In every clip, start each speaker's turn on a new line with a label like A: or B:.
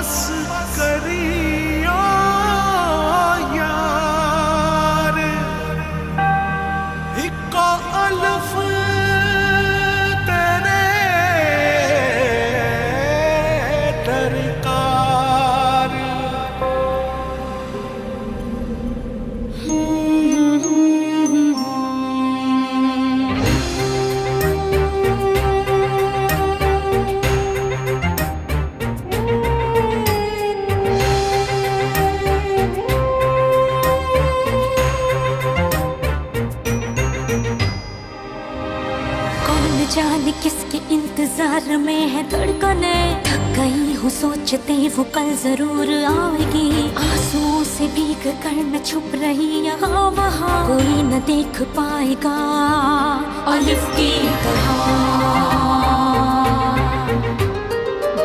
A: बस करियो यार इको अल्फ तेरे दरकार।
B: जाने किसके इंतजार में है धड़कने, थक गई हूँ सोचते वो कल जरूर आएगी। आंसुओं से भीग कर मैं छुप रही यहाँ वहाँ, कोई न देख पाएगा अलिफ की तरह।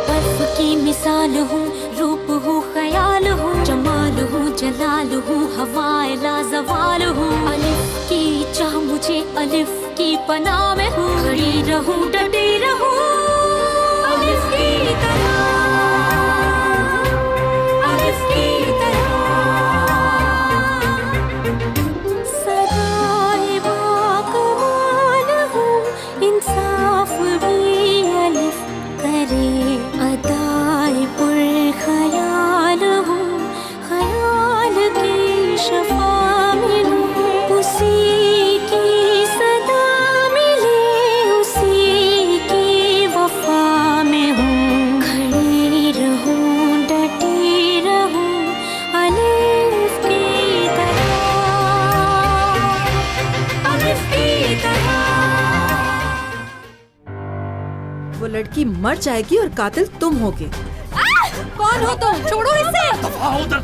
B: बर्फ की मिसाल हूँ, रूप हूँ, ख्याल हूँ, जमाल हूँ, जलाल हूँ, हवाए लाजवाल हूँ। अलिफ की चाह मुझे अलिफ की पनाह में हूँ, खड़ी रहूं डटी रहूं अलिफ की तरह, अलिफ की तरह। सदाए बाकमाल हूँ, इंसाफ भी अलिफ करे, अदाए पुरख्याल हूँ, ख्याल की शफा में हूँ, उसी की सदा मिले, उसी की वफा में हूँ। खड़ी रहूं डटी रहूं अलिफ की तरह, अलिफ की तरह।
C: वो लड़की मर जाएगी और कातिल तुम होगे। कौन हो तुम? छोड़ो इसे।
A: उधर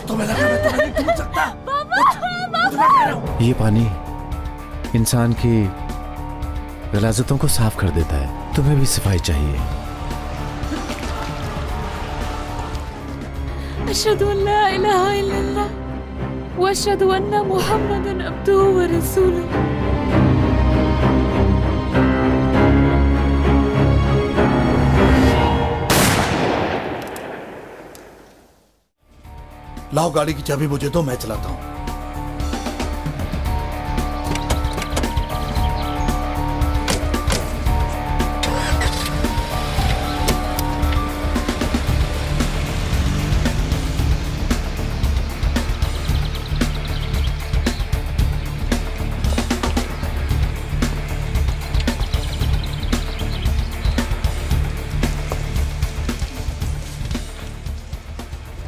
A: तुम्हें लगा मैं तुम्हें नहीं ढूंढ सकता। उठ मैं कह रहा हूं।
D: ये पानी इंसान की गलाजतों को साफ कर देता है, तुम्हें भी सफाई चाहिए।
E: अशहदु अल्ला इलाहा इल्लल्लाह व अशहदु अन्ना मुहम्मदन अब्दुहु व रसूलुहु।
A: लाओ गाड़ी की चाबी मुझे दो, मैं चलाता हूं।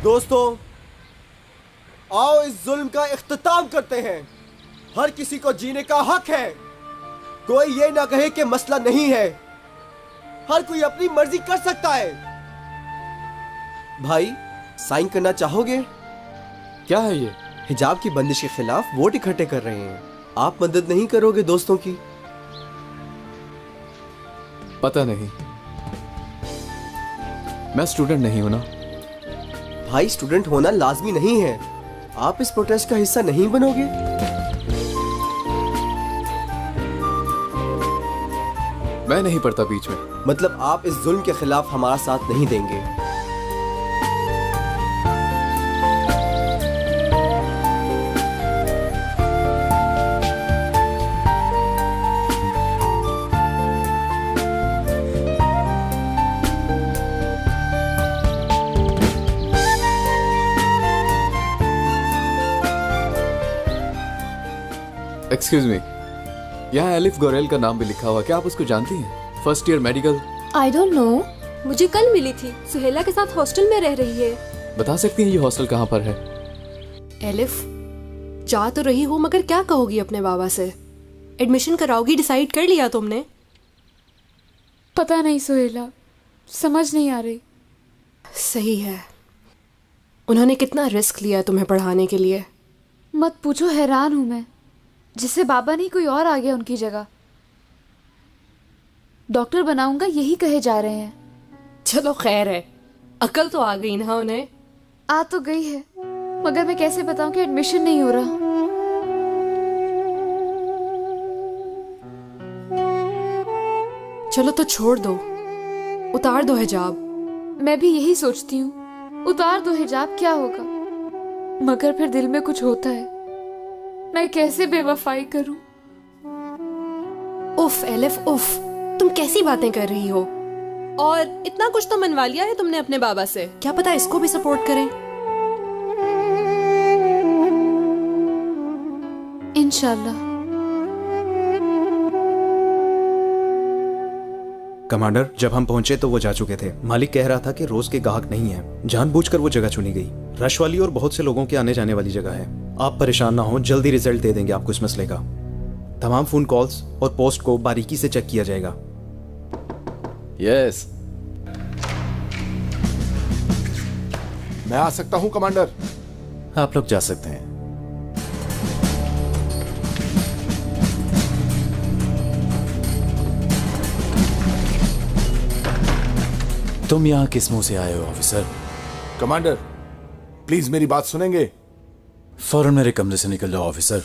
F: दोस्तों, आओ इस जुल्म का इख्तिताम करते हैं। हर किसी को जीने का हक है, कोई ये ना कहे कि मसला नहीं है। हर कोई अपनी मर्जी कर सकता है। भाई, साइन करना चाहोगे?
G: क्या है ये?
F: हिजाब की बंदिश के खिलाफ वोट इकट्ठे कर रहे हैं। आप मदद नहीं करोगे दोस्तों की?
G: पता नहीं, मैं स्टूडेंट नहीं हूं ना।
F: भाई, स्टूडेंट होना लाजमी नहीं है। आप इस प्रोटेस्ट का हिस्सा नहीं बनोगे?
G: मैं नहीं पढ़ता बीच में।
F: मतलब आप इस जुल्म के खिलाफ हमारा साथ नहीं देंगे?
G: एक्सक्यूज मी, यहाँ एलिफ गोरेल का नाम भी लिखा हुआ, क्या आप उसको जानती हैं? First year medical.
E: I don't know, मुझे कल मिली थी। सुहेला के साथ हॉस्टल में रह रही है।
G: बता सकती हैं ये हॉस्टल कहाँ पर है?
E: एलिफ, जा तो रही हो मगर क्या कहोगी अपने बाबा से? एडमिशन कराओगी, डिसाइड कर लिया तुमने?
H: पता नहीं सुहेला, समझ नहीं आ रही।
E: सही है, उन्होंने कितना रिस्क लिया तुम्हें पढ़ाने के लिए।
H: मत पूछो, हैरान हूं मैं। जिससे बाबा नहीं, कोई और आ गया उनकी जगह। डॉक्टर बनाऊंगा यही कहे जा रहे हैं।
E: चलो खैर है, अकल तो आ गई ना उन्हें।
H: आ तो गई है, मगर मैं कैसे बताऊं कि एडमिशन नहीं हो रहा।
E: चलो तो छोड़ दो, उतार दो हिजाब।
H: मैं भी यही सोचती हूँ, उतार दो हिजाब, क्या होगा। मगर फिर दिल में कुछ होता है, मैं कैसे बेवफाई करूं।
E: उफ एलिफ उफ, तुम कैसी बातें कर रही हो।
C: और इतना कुछ तो मनवा लिया है तुमने अपने बाबा से,
E: क्या पता इसको भी सपोर्ट करें। इंशाल्लाह।
I: कमांडर, जब हम पहुंचे तो वो जा चुके थे। मालिक कह रहा था कि रोज के ग्राहक नहीं है, जानबूझकर वो जगह चुनी गई। रश वाली और बहुत से लोगों के आने जाने वाली जगह है। आप परेशान ना हो, जल्दी रिजल्ट दे देंगे आपको इस मसले का। तमाम फोन कॉल्स और पोस्ट को बारीकी से चेक किया जाएगा।
D: यस,
A: मैं आ सकता हूं कमांडर?
D: आप लोग जा सकते हैं। तुम यहां किस मुंह से आए हो ऑफिसर?
A: कमांडर, प्लीज मेरी बात सुनेंगे?
D: फौरन मेरे कमरे से निकल जाओ ऑफिसर।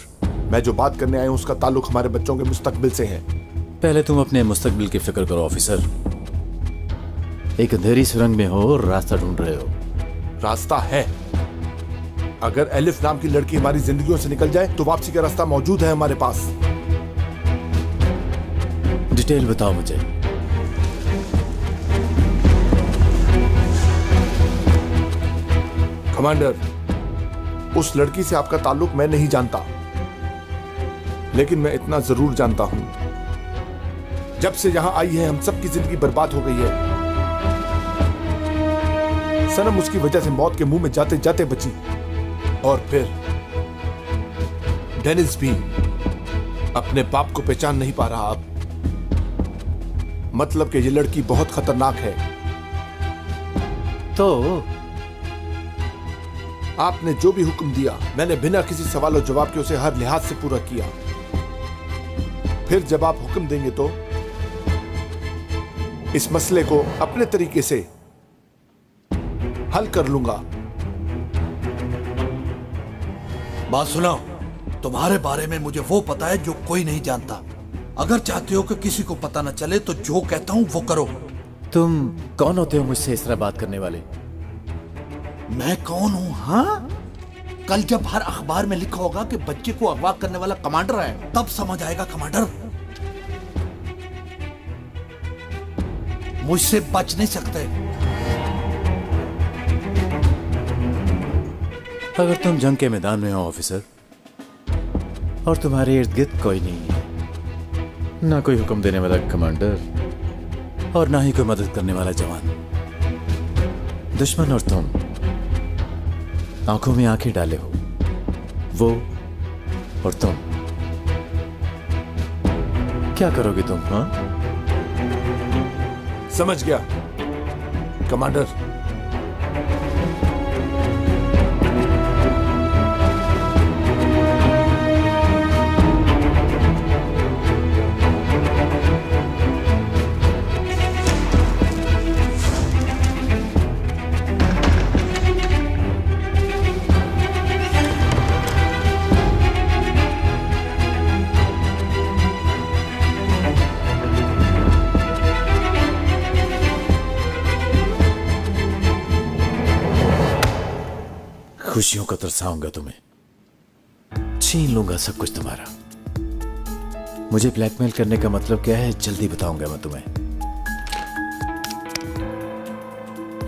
A: मैं जो बात करने आया हूं उसका ताल्लुक हमारे बच्चों के मुस्तकबिल से है।
D: पहले तुम अपने मुस्तकबिल की फिक्र करो ऑफिसर। एक अंधेरी सुरंग में हो और रास्ता ढूंढ रहे हो।
A: रास्ता है। अगर एलिफ नाम की लड़की हमारी जिंदगियों से निकल जाए तो वापसी का रास्ता मौजूद है हमारे पास।
D: डिटेल बताओ मुझे।
A: कमांडर, उस लड़की से आपका ताल्लुक मैं नहीं जानता, लेकिन मैं इतना जरूर जानता हूं, जब से यहां आई है हम सबकी जिंदगी बर्बाद हो गई है। सनम उसकी वजह से मौत के मुंह में जाते जाते बची, और फिर डेनिस भी अपने बाप को पहचान नहीं पा रहा अब। मतलब कि ये लड़की बहुत खतरनाक है।
D: तो
A: आपने जो भी हुक्म दिया मैंने बिना किसी सवाल और जवाब के उसे हर लिहाज से पूरा किया। फिर जब आप हुक्म देंगे तो इस मसले को अपने तरीके से हल कर लूंगा।
J: बात सुनो, तुम्हारे बारे में मुझे वो पता है जो कोई नहीं जानता। अगर चाहते हो कि किसी को पता न चले तो जो कहता हूं वो करो।
D: तुम कौन होते हो मुझसे इस तरह बात करने वाले?
J: मैं कौन हूं? हाँ, कल जब हर अखबार में लिखा होगा कि बच्चे को अगवा करने वाला कमांडर है, तब समझ आएगा कमांडर। मुझसे बच नहीं सकते।
D: अगर तुम जंग के मैदान में हो ऑफिसर, और तुम्हारे इर्द गिर्द कोई नहीं है, ना कोई हुक्म देने वाला कमांडर और ना ही कोई मदद करने वाला जवान, दुश्मन और तुम आंखों में आंखें डाले हो, वो और तुम, क्या करोगे तुम? हाँ,
A: समझ गया कमांडर।
D: खुशियों को तरसाऊंगा तुम्हें, छीन लूंगा सब कुछ तुम्हारा। मुझे ब्लैकमेल करने का मतलब क्या है जल्दी बताऊंगा मैं तुम्हें।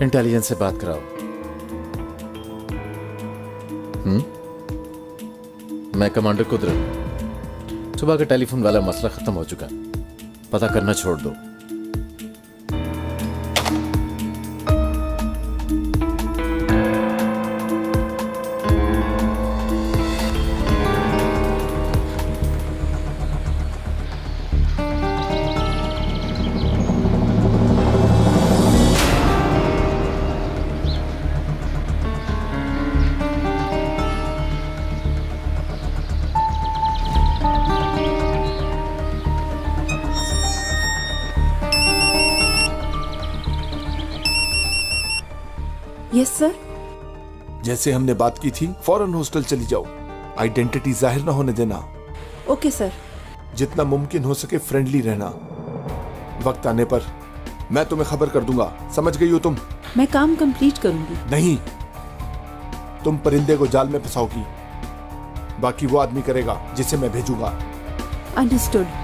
D: इंटेलिजेंस से बात कराओ। मैं कमांडर कुदरत। सुबह का टेलीफोन वाला मसला खत्म हो चुका, पता करना छोड़ दो।
C: Yes sir.
A: जैसे हमने बात की थी, फौरन हॉस्टल चली जाओ। आइडेंटिटी जाहिर ना होने देना।
C: Okay sir.
A: जितना मुमकिन हो सके फ्रेंडली रहना। वक्त आने पर मैं तुम्हें खबर कर दूंगा, समझ गई हो तुम?
C: मैं काम कंप्लीट करूंगी।
A: नहीं, तुम परिंदे को जाल में फंसाओगी, बाकी वो आदमी करेगा जिसे मैं भेजूंगा।
C: अंडरस्टूड।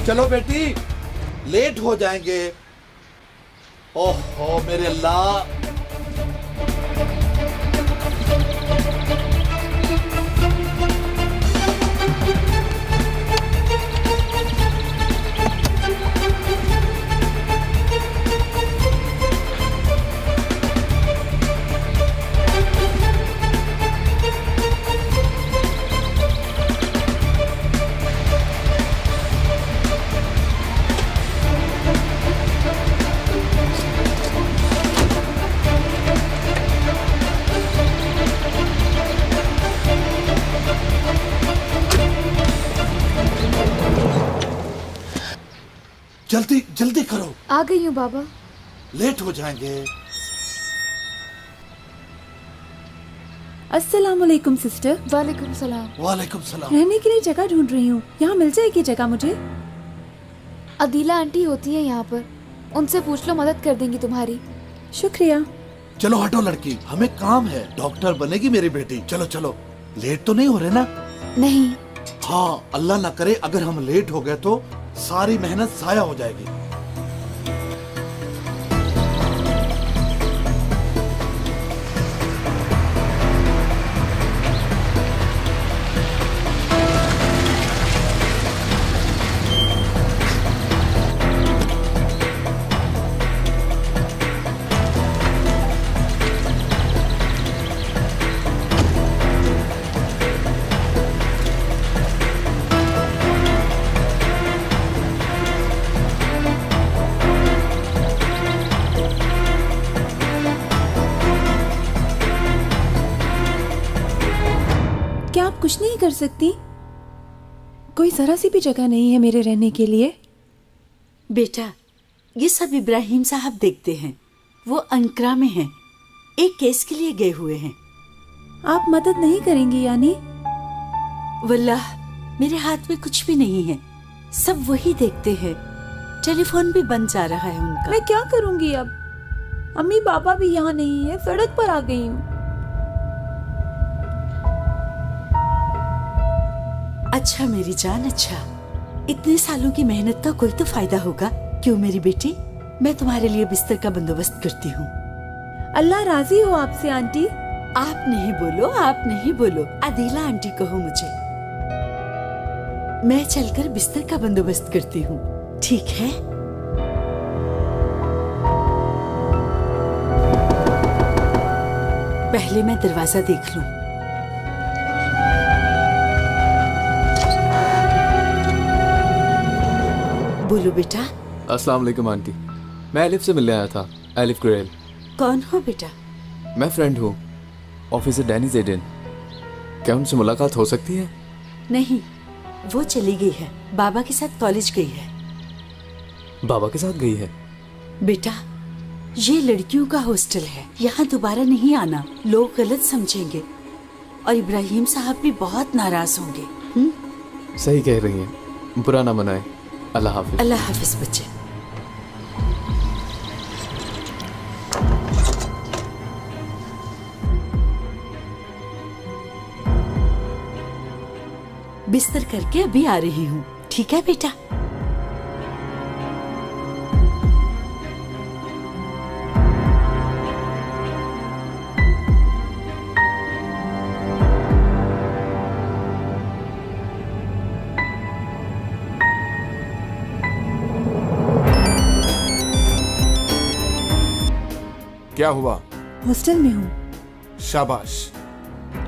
J: चलो बेटी, लेट हो जाएंगे। ओहो मेरे अल्लाह। जल्दी जल्दी करो।
H: आ गई हूँ बाबा।
J: लेट हो जाएंगे।
C: अस्सलामुअलैकुम सिस्टर।
H: वालेकुम सलाम।
J: वालेकुम सलाम।
C: रहने के लिए जगह ढूंढ रही हूँ, यहाँ मिल जाएगी जगह मुझे?
H: अदीला आंटी होती है यहाँ पर, उनसे पूछ लो, मदद कर देंगी तुम्हारी।
C: शुक्रिया।
J: चलो हटो लड़की, हमें काम है। डॉक्टर बनेगी मेरी बेटी। चलो चलो, लेट तो नहीं हो रहे ना?
H: नहीं।
J: हाँ, अल्लाह ना करे अगर हम लेट हो गए तो सारी मेहनत जाया हो जाएगी।
C: क्या आप कुछ नहीं कर सकती? कोई जरा सी भी जगह नहीं है मेरे रहने के लिए?
K: बेटा, ये सब इब्राहिम साहब देखते हैं। वो अंकरा में हैं, एक केस के लिए गए हुए हैं।
C: आप मदद नहीं करेंगी यानी?
K: वल्लाह मेरे हाथ में कुछ भी नहीं है, सब वही देखते हैं। टेलीफोन भी बंद जा रहा है उनका।
C: मैं क्या करूंगी अब? अम्मी पापा भी यहाँ नहीं है, सड़क पर आ गई हूँ।
K: अच्छा मेरी जान, अच्छा, इतने सालों की मेहनत का कोई तो फायदा होगा। क्यों मेरी बेटी, मैं तुम्हारे लिए बिस्तर का बंदोबस्त करती हूँ।
C: अल्लाह राजी हो आपसे आंटी।
K: आप नहीं बोलो, आप नहीं बोलो, अदीला आंटी कहो मुझे। मैं चलकर बिस्तर का बंदोबस्त करती हूँ, ठीक है? पहले मैं दरवाजा देख लूं। बोलो बेटा।
G: अस्सलाम वालेकुम आंटी, मैं एलिफ से मिलने आया था। एलिफ गोरेल।
K: कौन हो बेटा?
G: मैं फ्रेंड हूँ, ऑफिसर डैनी जेडन। क्या उनसे मुलाकात हो सकती है?
K: नहीं, वो चली गई है, बाबा के साथ कॉलेज गई है।
G: बाबा के साथ गई है?
K: बेटा, ये लड़कियों का हॉस्टल है, यहाँ दोबारा नहीं आना, लोग गलत समझेंगे और इब्राहिम साहब भी बहुत नाराज होंगे।
G: सही कह रही हैं, बुरा ना मनाए। अल्लाह हाफिज।
K: अल्लाह हाफिज बच्चे। बिस्तर करके अभी आ रही हूँ, ठीक है बेटा?
A: क्या हुआ?
C: हॉस्टल में हूँ।
A: शाबाश।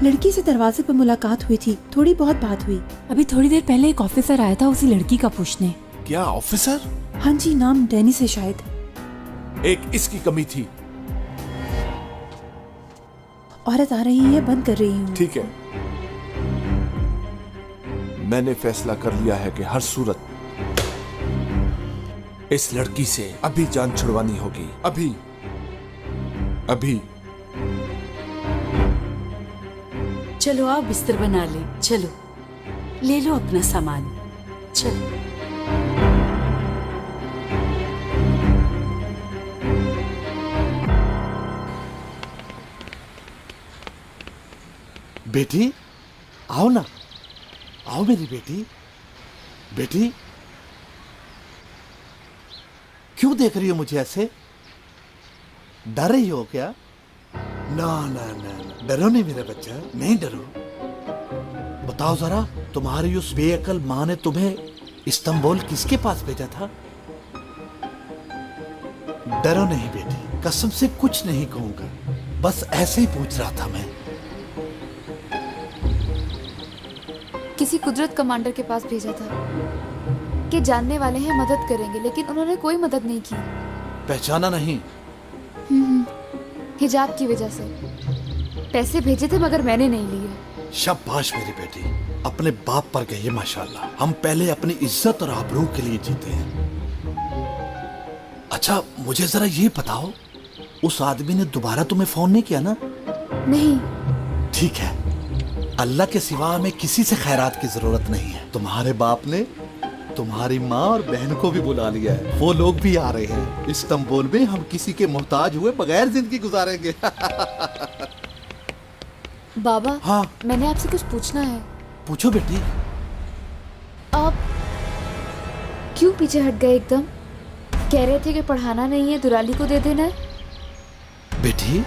C: लड़की से दरवाजे पर मुलाकात हुई थी, थोड़ी बहुत बात हुई।
L: अभी थोड़ी देर पहले एक ऑफिसर आया था उसी लड़की का पूछने।
A: क्या ऑफिसर?
C: हाँ जी, नाम डैनी से शायद।
A: एक इसकी कमी थी।
C: औरत आ रही है, बंद कर रही हूँ।
A: ठीक है, मैंने फैसला कर लिया है कि हर सूरत इस लड़की से अभी जान छुड़वानी होगी, अभी अभी।
K: चलो आओ बिस्तर बना ले, चलो ले लो अपना सामान, चलो।
J: बेटी आओ ना, आओ मेरी बेटी। बेटी क्यों देख रही हो मुझे ऐसे? डर रही हो क्या? ना ना ना, डरो नहीं मेरा बच्चा, नहीं डरो। बताओ जरा, तुम्हारी उस बेअकल माँ ने तुम्हें इस्तांबुल किसके पास भेजा था? डरो नहीं बेटी, कसम से कुछ नहीं कहूंगा, बस ऐसे ही पूछ रहा था मैं।
H: किसी कुदरत कमांडर के पास भेजा था कि जानने वाले हैं, मदद करेंगे, लेकिन उन्होंने कोई मदद नहीं की।
J: पहचाना नहीं?
H: हिजाब की वजह से पैसे भेजे थे मगर मैंने नहीं लिए।
J: शाबाश मेरी बेटी, अपने बाप पर गई माशाल्लाह। हम पहले अपनी इज्जत और आबरू के लिए जीते हैं। अच्छा मुझे जरा ये बताओ, उस आदमी ने दोबारा तुम्हें फोन नहीं किया ना?
H: नहीं।
J: ठीक है, अल्लाह के सिवा हमें किसी से खैरात की जरूरत नहीं है। तुम्हारे बाप ने तुम्हारी माँ और बहन को भी बुला लिया है, वो लोग भी आ रहे हैं। इस्तांबुल में हम किसी के मोहताज हुए बगैर जिंदगी गुजारेंगे।
H: बाबा,
J: हाँ
H: मैंने आपसे कुछ पूछना है।
J: पूछो बेटी।
H: आप क्यों पीछे हट गए एकदम? कह रहे थे कि पढ़ाना नहीं है, दुलाली को दे देना है।
J: बेटी,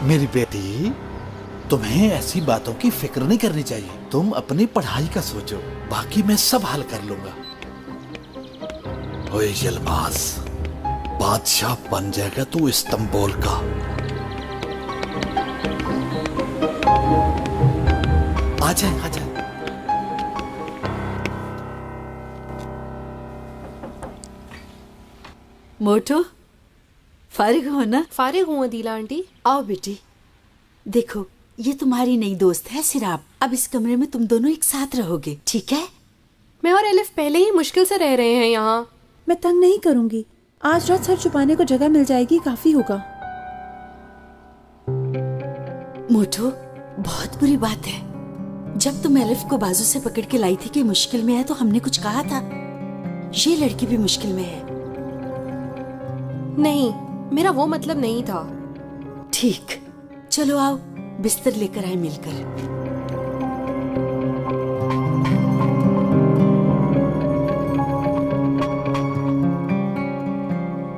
J: मेरी बेटी, तुम्हें ऐसी बातों की फिक्र नहीं करनी चाहिए। तुम अपनी पढ़ाई का सोचो, बाकी मैं सब हल कर लूंगा। ओए यलमाज, बादशाह बन जाएगा तू इस्तांबुल का। आ जाए, आ जाए।
K: मोटो, फारिग हो ना?
E: फारिग हूँ अदीला आंटी।
K: आओ बेटी, देखो ये तुम्हारी नई दोस्त है सिराब। अब इस कमरे में तुम दोनों एक साथ रहोगे, ठीक है?
E: मैं और एलिफ पहले ही मुश्किल से रह रहे हैं यहाँ।
L: मैं तंग नहीं करूंगी, आज रात सर छुपाने को जगह मिल जाएगी, काफी होगा।
K: मोटो, बहुत बुरी बात है। जब तुम एलिफ को बाजू से पकड़ के लाई थी कि मुश्किल में है, तो हमने कुछ कहा था? ये लड़की भी मुश्किल में है।
E: नहीं, मेरा वो मतलब नहीं था।
K: ठीक, चलो आओ बिस्तर लेकर आए मिलकर।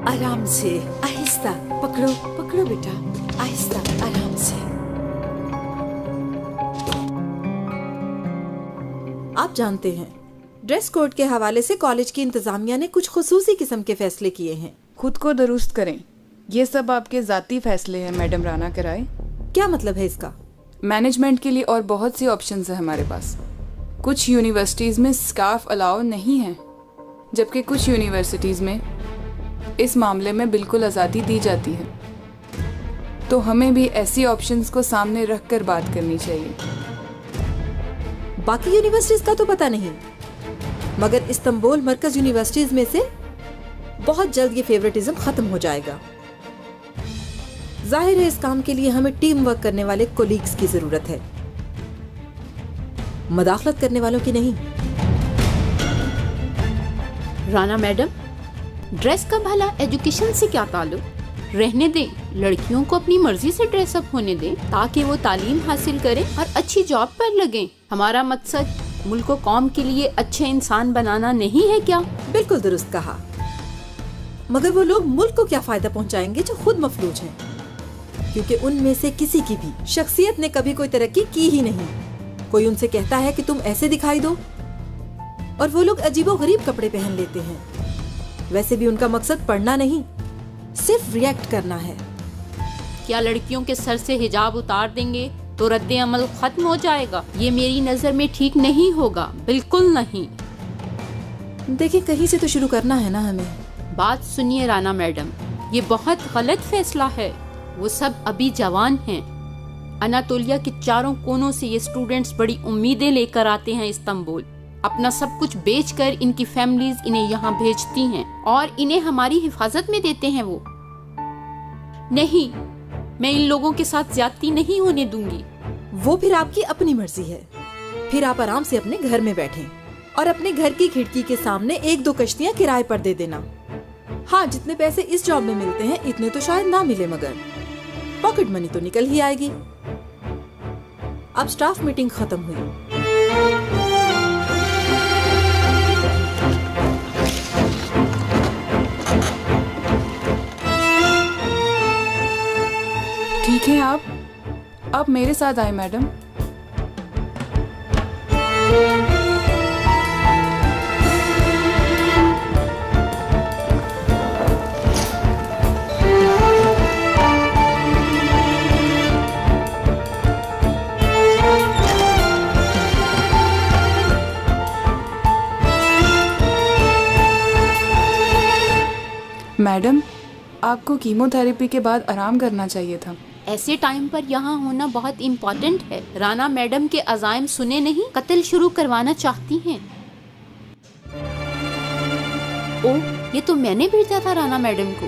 K: आराम से, आहिस्ता पकड़ो, पकड़ो बेटा, आहिस्ता, आराम से।
C: आप जानते हैं, ड्रेस कोड के हवाले से कॉलेज की इंतजामिया ने कुछ खुसूसी किस्म के फैसले किए हैं।
M: खुद को दुरुस्त करें, ये सब आपके जाती फैसले हैं मैडम राना कराए।
C: क्या मतलब है इसका?
M: मैनेजमेंट के लिए और बहुत सी ऑप्शंस हैं हमारे पास। कुछ यूनिवर्सिटीज में स्कार्फ अलाउ नहीं है, जबकि कुछ यूनिवर्सिटीज में इस मामले में बिल्कुल आज़ादी दी जाती है। तो हमें भी ऐसी ऑप्शंस को सामने रखकर बात करनी चाहिए।
C: बाकी यूनिवर्सिटीज का तो पता नहीं, मगर इस्तांबुल मरकज यूनिवर्सिटीज में से बहुत जल्द ये फेवरेटिज्म खत्म हो जाएगा। जाहिर है इस काम के लिए हमें टीम वर्क करने वाले कोलीग्स की जरूरत है, मदाखलत करने वालों की नहीं।
N: राना मैडम, ड्रेस का भला एजुकेशन से क्या ताल्लुक? रहने दें, लड़कियों को अपनी मर्जी से ड्रेसअप होने दें ताकि वो तालीम हासिल करें और अच्छी जॉब पर लगें। हमारा मकसद मुल्क को कौम के लिए अच्छे इंसान बनाना नहीं है क्या?
C: बिल्कुल दुरुस्त कहा, मगर वो लोग मुल्क को क्या फायदा पहुंचाएंगे जो खुद मफलूज हैं, क्योंकि उनमें से किसी की भी शख्सियत ने कभी कोई तरक्की की ही नहीं। कोई उनसे कहता है कि तुम ऐसे दिखाई दो और वो लोग अजीबोगरीब कपड़े पहन लेते हैं। वैसे भी उनका मकसद पढ़ना नहीं, सिर्फ रिएक्ट करना है।
N: क्या लड़कियों के सर से हिजाब उतार देंगे तो रद्द अमल खत्म हो जाएगा? ये मेरी नजर में ठीक नहीं होगा, बिल्कुल नहीं।
C: देखिए, कहीं से तो शुरू करना है ना हमें।
N: बात सुनिए राना मैडम, ये बहुत गलत फैसला है। वो सब अभी जवान हैं। अनातोलिया के चारों कोनों से ये स्टूडेंट्स बड़ी उम्मीदें लेकर आते हैं इस्तांबुल। अपना सब कुछ बेचकर इनकी फैमिलीज इन्हें यहाँ भेजती हैं और इन्हें हमारी हिफाजत में देते हैं। वो नहीं, मैं इन लोगों के साथ ज्यादती नहीं होने दूंगी।
C: वो फिर आपकी अपनी मर्जी है। फिर आप आराम से अपने घर में बैठें और अपने घर की खिड़की के सामने 1-2 कश्तियाँ किराए पर दे देना। हाँ, जितने पैसे इस जॉब में मिलते हैं इतने तो शायद ना मिले, मगर पॉकेट मनी तो निकल ही आएगी। अब स्टाफ मीटिंग खत्म हुई।
M: ठीक है, आप मेरे साथ आए मैडम। मैडम, आपको कीमोथेरेपी के बाद आराम करना चाहिए था।
N: ऐसे टाइम पर यहाँ होना बहुत इम्पोर्टेंट है। राना मैडम के अज़ाइम सुने नहीं, कत्ल शुरू करवाना चाहती हैं। ओह, ये तो मैंने भेजा था राना मैडम को,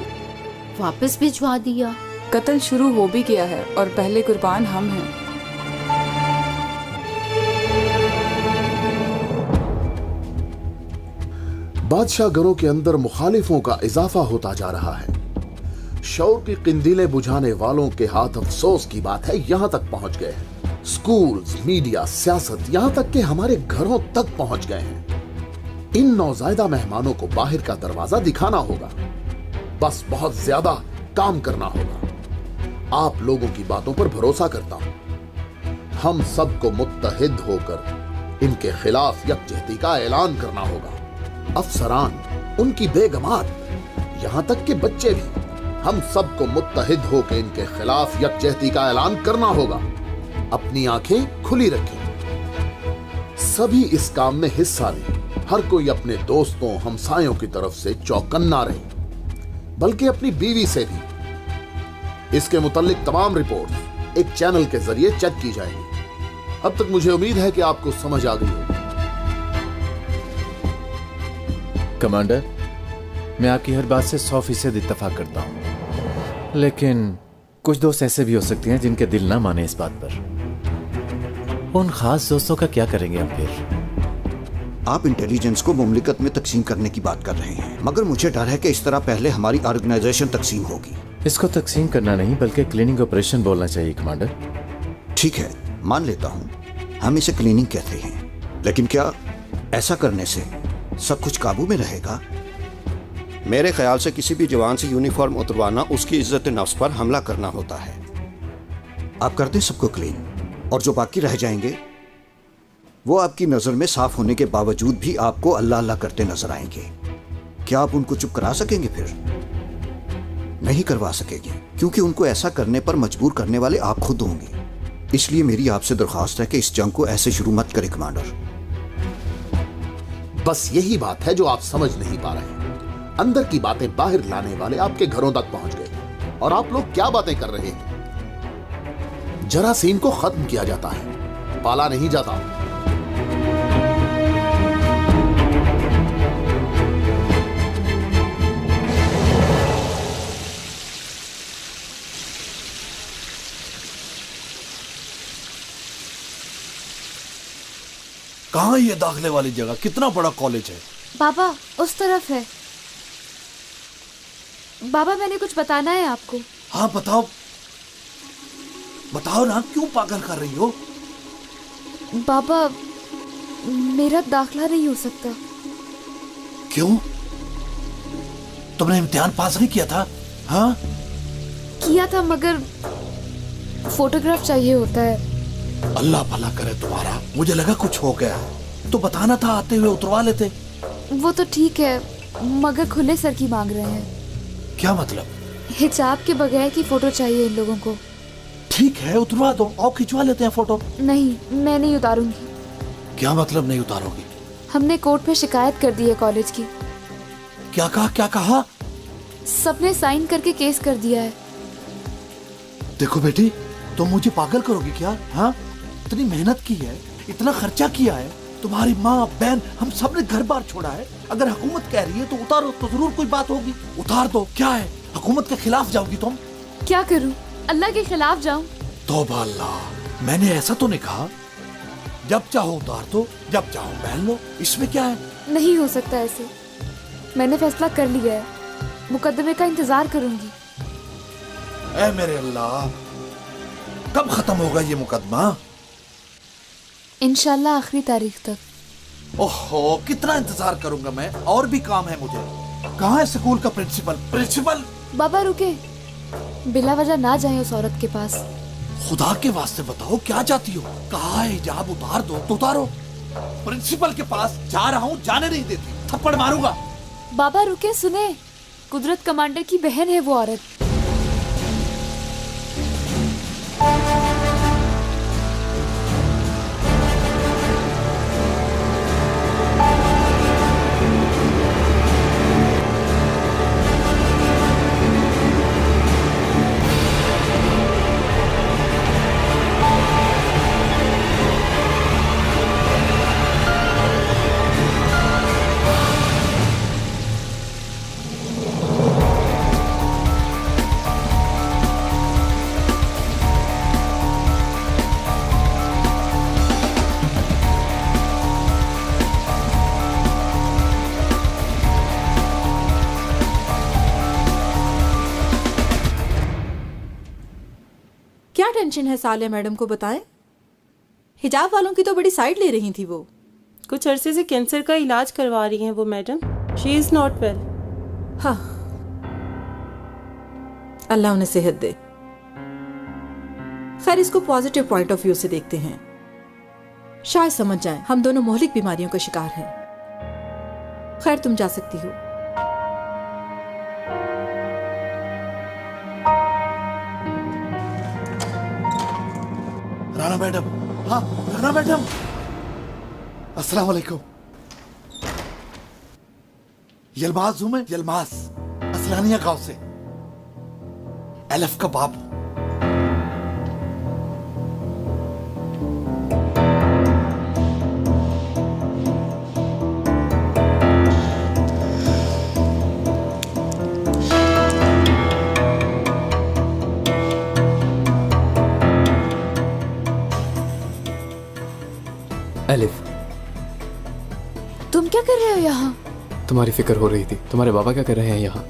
N: वापस भिजवा दिया।
M: कत्ल शुरू हो भी गया है और पहले कुर्बान हम हैं।
A: बादशाह घरों के अंदर मुखालिफों का इजाफा होता जा रहा है। शौर की किंदीलें बुझाने वालों के हाथ अफसोस की बात है यहां तक पहुंच गए हैं। स्कूल्स, मीडिया, सियासत, यहां तक कि हमारे घरों तक पहुंच गए हैं। इन नौजायदा मेहमानों को बाहर का दरवाजा दिखाना होगा, बस बहुत ज्यादा काम करना होगा। आप लोगों की बातों पर भरोसा करता हूं। हम सबको मुत्तहिद होकर इनके खिलाफ यकजहती का ऐलान करना होगा। अफसरान, उनकी बेगमात, यहां तक कि बच्चे भी, हम सबको मुत्तहिद होकर इनके खिलाफ यकजहती का ऐलान करना होगा। अपनी आंखें खुली रखें, सभी इस काम में हिस्सा लें। हर कोई अपने दोस्तों, हमसायों की तरफ से चौकन्ना रहे, बल्कि अपनी बीवी से भी। इसके मुताल्लिक तमाम रिपोर्ट एक चैनल के जरिए चेक की जाएंगी। अब तक मुझे उम्मीद है कि आपको समझ आ गई होगी।
D: कमांडर, मैं आपकी हर बात से 100% इत्तेफाक करता हूं, लेकिन कुछ दोस्त ऐसे भी हो सकते हैं जिनके दिल ना माने इस बात पर। उन खास दोस्तों का क्या करेंगे हम फिर?
O: आप इंटेलिजेंस को मुमलिकत में तकसीम करने की बात कर रहे हैं, मगर मुझे डर है कि इस तरह पहले हमारी ऑर्गेनाइजेशन तकसीम होगी।
D: इसको तकसीम करना नहीं बल्कि क्लीनिंग ऑपरेशन बोलना चाहिए कमांडर।
O: ठीक है, मान लेता हूँ, हम इसे क्लीनिंग कहते हैं, लेकिन क्या ऐसा करने से सब कुछ काबू में रहेगा? मेरे ख्याल से किसी भी जवान से यूनिफॉर्म उतरवाना उसकी इज्जत नफ्स पर हमला करना होता है। आप कर दें सबको क्लीन, और जो बाकी रह जाएंगे वो आपकी नजर में साफ होने के बावजूद भी आपको अल्लाह अल्लाह करते नजर आएंगे। क्या आप उनको चुप करा सकेंगे? फिर नहीं करवा सकेंगे, क्योंकि उनको ऐसा करने पर मजबूर करने वाले आप खुद होंगे। इसलिए मेरी आपसे दरख्वास्त है कि इस जंग को ऐसे शुरू मत करें कमांडर।
A: बस यही बात है जो आप समझ नहीं पा रहे हैं। अंदर की बातें बाहर लाने वाले आपके घरों तक पहुंच गए, और आप लोग क्या बातें कर रहे हैं? जरासीम को खत्म किया जाता है, पाला नहीं जाता।
J: कहाँ ये दाखिले वाली जगह? कितना बड़ा कॉलेज है?
H: बाबा, उस तरफ है। बाबा, मैंने कुछ बताना है आपको।
J: हाँ बताओ, बताओ ना, क्यों पागल कर रही हो?
H: बाबा, मेरा दाखिला नहीं हो सकता।
J: क्यों? तुमने इम्तिहान पास नहीं किया था? हाँ
H: किया था, मगर फोटोग्राफ चाहिए होता है।
J: अल्लाह भला करे तुम्हारा। मुझे लगा कुछ हो गया, तो बताना था, आते हुए उतरवा लेते।
H: वो तो ठीक है, मगर खुले सर की मांग रहे हैं।
J: क्या मतलब?
H: हिजाब के बगैर की फोटो चाहिए इन लोगों को।
J: ठीक है, उतरवा दो और खिंचवा लेते हैं फोटो।
H: नहीं, मैं नहीं उतारूंगी।
J: क्या मतलब नहीं उतारोगी?
H: हमने कोर्ट में शिकायत कर दी है कॉलेज की।
J: क्या कहा? क्या कहा?
H: सबने साइन करके केस कर दिया है।
J: देखो बेटी, तुम मुझे पागल करोगी क्या? हाँ, इतनी मेहनत की है, इतना खर्चा किया है, तुम्हारी माँ बहन हम सब ने घर बार छोड़ा है। अगर हुकूमत कह रही है तो उतारो, तो जरूर कोई बात होगी। उतार दो। क्या है, हुकूमत के खिलाफ जाओगी तुम?
H: क्या करूं? अल्लाह के खिलाफ जाऊं?
J: तौबा अल्लाह, मैंने ऐसा तो नहीं कहा। जब चाहो उतार दो, जब चाहो पहन लो, इसमें क्या है?
H: नहीं हो सकता ऐसे। मैंने फैसला कर लिया है, मुकदमे का इंतजार करूंगी।
J: ऐ मेरे अल्लाह, कब खत्म होगा ये मुकदमा?
H: इंशाल्लाह आखिरी तारीख तक।
J: ओहो, कितना इंतजार करूंगा मैं, और भी काम है मुझे। कहाँ है स्कूल का प्रिंसिपल? प्रिंसिपल!
H: बाबा रुके, बिला वजह ना जाए उस औरत के पास।
J: खुदा के वास्ते बताओ क्या चाहती हो? कहा है हिजाब उतार दो तो उतारो। प्रिंसिपल के पास जा रहा हूँ, जाने नहीं देती, थप्पड़ मारूंगा।
H: बाबा रुके, सुने, कुदरत कमांडर की बहन है वो औरत।
C: क्या टेंशन है साले मैडम को बताएं? हिजाब वालों की तो बड़ी साइड ले रही थी वो।
P: कुछ अरसे से कैंसर का इलाज करवा रही हैं वो madam. She is not well.
C: हाँ, अल्लाह उन्हें सेहत दे। खैर, इसको पॉजिटिव पॉइंट ऑफ व्यू से देखते हैं, शायद समझ जाएं हम दोनों मोहलिक बीमारियों का शिकार हैं। खैर, तुम जा सकती हो।
J: राना मैडम, हाँ राना मैडम, अस्सलाम वालेकुम। यलमाज हूं मैं, यलमाज, असलानिया गांव से, एलिफ का बाप।
G: एलिफ,
H: तुम क्या कर रहे हो यहाँ?
G: तुम्हारी फिक्र हो रही थी। तुम्हारे बाबा क्या कर रहे हैं यहाँ?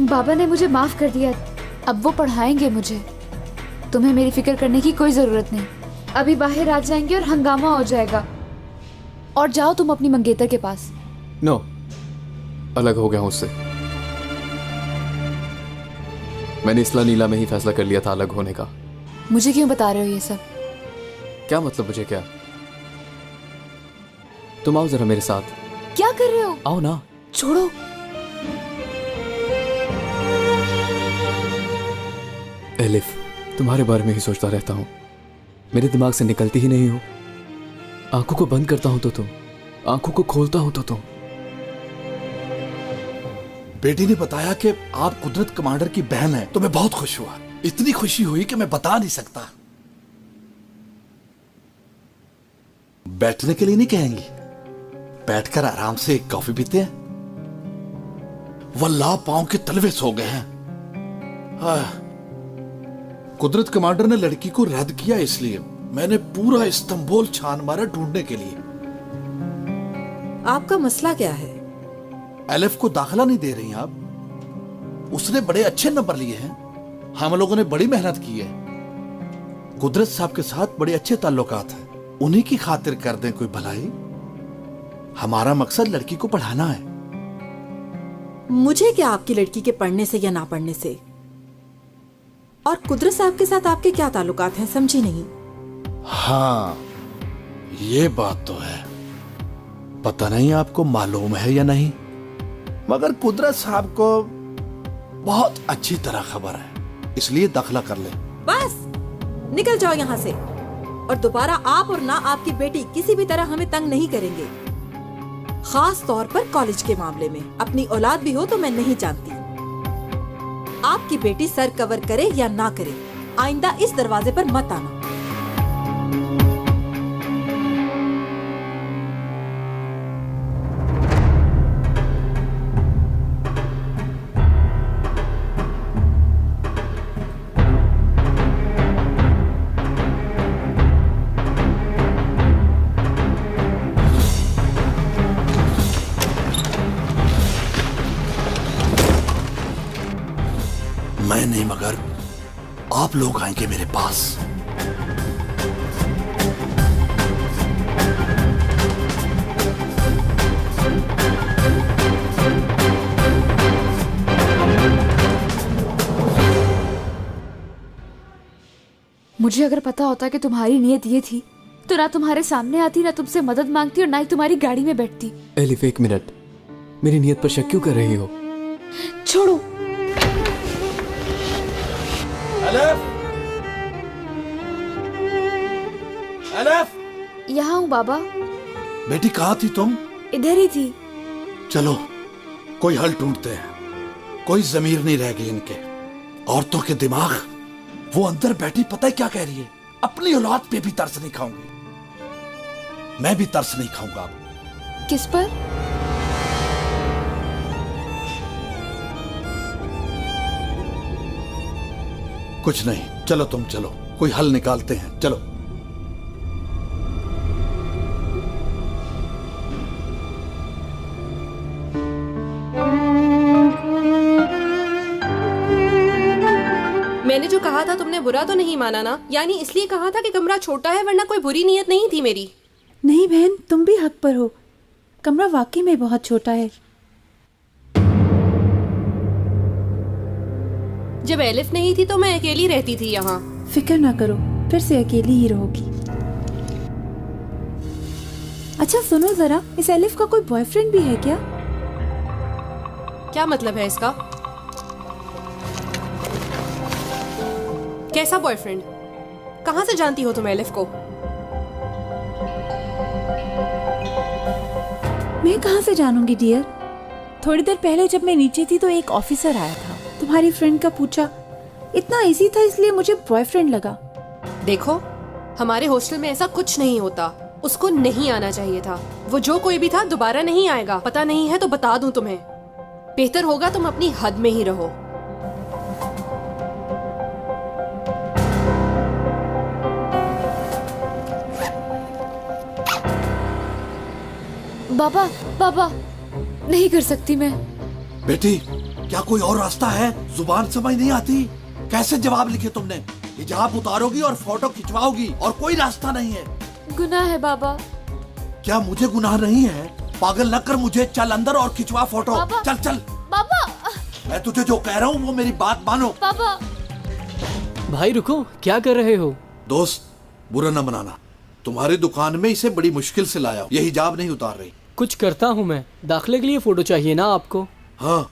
H: बाबा ने मुझे माफ कर दिया, अब वो पढ़ाएंगे मुझे। तुम्हें मेरी फिक्र करने की कोई जरूरत नहीं। अभी बाहर आ जाएंगे और हंगामा हो जाएगा। और जाओ तुम अपनी मंगेतर के पास।
G: नो, अलग हो गया हूं उससे। मैंने इसला नीला में ही फैसला कर लिया था अलग होने का।
H: मुझे क्यों बता रहे हो ये सब?
G: क्या मतलब मुझे क्या? तुम आओ जरा मेरे साथ।
H: क्या कर रहे हो?
G: आओ ना।
H: छोड़ो।
G: एलिफ, तुम्हारे बारे में ही सोचता रहता हूँ। मेरे दिमाग से निकलती ही नहीं हो। आंखों को बंद करता हूं तो तुम, आंखों को खोलता हूं तो तुम।
J: बेटी ने बताया कि आप कुदरत कमांडर की बहन हैं, तो मैं बहुत खुश हुआ। इतनी खुशी हुई कि मैं बता नहीं सकता। बैठने के लिए नहीं कहेंगी? बैठकर आराम से एक कॉफी पीते हैं। वल्लाह पांव के तलवे सो गए हैं। कुदरत कमांडर ने लड़की को रद्द किया, इसलिए मैंने पूरा इस्तांबुल छान मारा ढूंढने के लिए।
C: आपका मसला क्या है?
J: एलिफ को दाखिला नहीं दे रही आप? उसने बड़े अच्छे नंबर लिए हैं, हम लोगों ने बड़ी मेहनत की है। कुदरत साहब के साथ बड़े अच्छे ताल्लुकात हैं, उन्हीं की खातिर कर दें कोई भलाई। हमारा मकसद लड़की को पढ़ाना है।
C: मुझे क्या आपकी लड़की के पढ़ने से या ना पढ़ने से? और कुदरत साहब के साथ आपके क्या ताल्लुकात हैं, समझी नहीं।
J: हाँ, ये बात तो है। पता नहीं आपको मालूम है या नहीं, मगर कुदरत साहब को बहुत अच्छी तरह खबर है, इसलिए दाखिला कर ले।
C: बस निकल जाओ यहाँ से, और दोबारा आप और ना आपकी बेटी किसी भी तरह हमें तंग नहीं करेंगे। खास तौर पर कॉलेज के मामले में। अपनी औलाद भी हो तो मैं नहीं जानती। आपकी बेटी सर कवर करे या ना करे, आइंदा इस दरवाजे पर मत आना।
J: मैं नहीं मगर आप लोग आएंगे मेरे पास।
H: मुझे अगर पता होता कि तुम्हारी नीयत ये थी तो ना तुम्हारे सामने आती, ना तुमसे मदद मांगती और ना ही तुम्हारी गाड़ी में बैठती।
G: एलिफ, एक मिनट, मेरी नीयत पर शक क्यों कर रही हो?
H: छोड़ो।
J: एलिफ! एलिफ!
H: यहाँ हूँ बाबा।
J: बेटी कहाँ थी तुम?
H: इधर ही थी।
J: चलो कोई हल ढूंढते हैं। कोई जमीर नहीं रह गई इनके। औरतों के दिमाग, वो अंदर बैठी पता है क्या कह रही है? अपनी औलाद पे भी तरस नहीं खाऊंगी। मैं भी तरस नहीं खाऊंगा।
H: किस पर?
J: कुछ नहीं, चलो तुम चलो, कोई हल निकालते हैं, चलो।
E: मैंने जो कहा था तुमने बुरा तो नहीं माना ना? यानी इसलिए कहा था कि कमरा छोटा है, वरना कोई बुरी नीयत नहीं थी मेरी।
L: नहीं बहन, तुम भी हक पर हो। कमरा वाकई में बहुत छोटा है।
E: जब एलिफ नहीं थी तो मैं अकेली रहती थी यहाँ।
L: फिक्र ना करो, फिर से अकेली ही रहोगी। अच्छा सुनो जरा, इस एलिफ का कोई बॉयफ्रेंड भी है क्या?
E: क्या मतलब है इसका? कैसा बॉयफ्रेंड? कहाँ से जानती हो तुम एलिफ को?
L: मैं कहाँ से जानूंगी डियर? थोड़ी देर पहले जब मैं नीचे थी तो एक ऑफिसर आया था, तुम्हारी फ्रेंड का पूछा। इतना इजी था इसलिए मुझे बॉयफ्रेंड लगा।
E: देखो, हमारे हॉस्टल में ऐसा कुछ नहीं होता। उसको नहीं आना चाहिए था। वो जो कोई भी था दोबारा नहीं आएगा। पता नहीं है तो बता दूं तुम्हें। बेहतर होगा तुम अपनी हद में ही रहो।
H: बाबा, बाबा, नहीं कर सकती मैं।
J: बेटी, क्या कोई और रास्ता है? जुबान समझ नहीं आती? कैसे जवाब लिखे तुमने? हिजाब उतारोगी और फोटो खिंचवाओगी और कोई रास्ता नहीं है।
H: गुनाह है बाबा।
J: क्या मुझे गुनाह नहीं है? पागल न कर मुझे। चल अंदर और खिंचवा फोटो।
H: बाबा,
J: चल चल।
H: बाबा,
J: मैं तुझे जो कह रहा हूँ वो मेरी बात मानो।
H: बाबा।
Q: भाई रुको, क्या कर रहे हो?
J: दोस्त, बुरा न मनाना। तुम्हारी दुकान में इसे बड़ी मुश्किल से लाया हूँ। ये हिजाब नहीं उतार रही।
Q: कुछ करता हूँ मैं। दाखिले के लिए फोटो चाहिए ना आपको?
J: हाँ।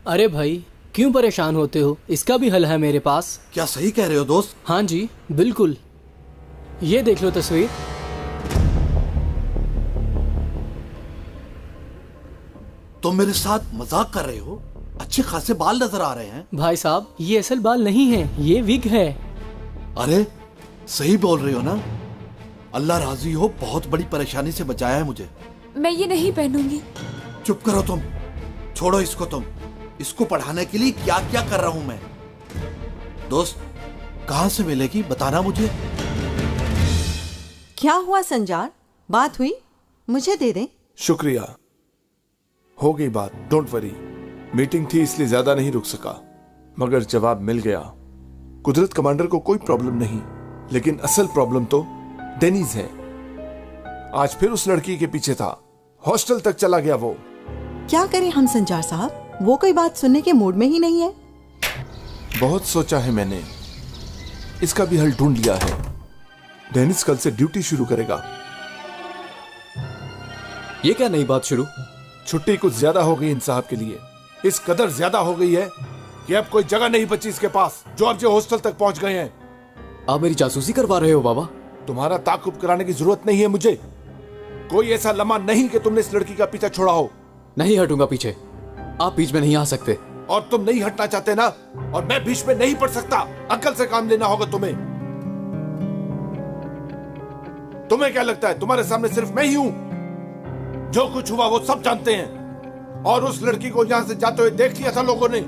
Q: अरे भाई, क्यों परेशान होते हो? इसका भी हल है मेरे पास।
J: क्या सही कह रहे हो दोस्त?
Q: हाँ जी, बिल्कुल। ये देख लो तस्वीर।
J: तुम मेरे साथ मजाक कर रहे हो? अच्छे खासे बाल नजर आ रहे हैं।
Q: भाई साहब, ये असल बाल नहीं है, ये विग है।
J: अरे सही बोल रहे हो ना? अल्लाह राजी हो, बहुत बड़ी परेशानी से बचाया है मुझे।
H: मैं ये नहीं पहनूंगी।
J: चुप करो तुम। छोड़ो इसको तुम। इसको पढ़ाने के लिए क्या क्या कर रहा हूं मैं। दोस्त, कहां से मिलेगी बताना मुझे।
R: क्या हुआ संजार? बात हुई? मुझे दे दें।
S: शुक्रिया, हो गई बात, डोंट वरी। मीटिंग थी इसलिए ज्यादा नहीं रुक सका, मगर जवाब मिल गया। कुदरत कमांडर को कोई प्रॉब्लम नहीं, लेकिन असल प्रॉब्लम तो डेनीज है। आज फिर उस लड़की के पीछे था, हॉस्टल तक चला गया वो।
R: क्या करें हम संजार साहब? वो कोई बात सुनने के मूड में ही नहीं है।
S: बहुत सोचा है मैंने, इसका भी हल ढूंढ लिया है। डेनिस कल से ड्यूटी शुरू करेगा।
G: ये क्या नई बात शुरू?
S: छुट्टी कुछ ज्यादा हो गई इन साहब के लिए। इस कदर ज्यादा हो गई है कि अब कोई जगह नहीं बची इसके पास। जॉर्ज हॉस्टल तक पहुंच गए हैं।
G: आप मेरी जासूसी करवा रहे हो बाबा?
S: तुम्हारा ताकुब कराने की जरूरत नहीं है मुझे। कोई ऐसा लम्हा नहीं कि तुमने इस लड़की का पीछा छोड़ा हो।
G: नहीं हटूंगा पीछे। आप बीच में नहीं आ सकते।
S: और तुम नहीं हटना चाहते ना, और मैं बीच में नहीं पड़ सकता। अकल से काम लेना होगा तुम्हें। तुम्हें क्या लगता है तुम्हारे सामने सिर्फ मैं ही हूं? जो कुछ हुआ वो सब जानते हैं। और उस लड़की को यहां से जाते हुए देख लिया था लोगों ने।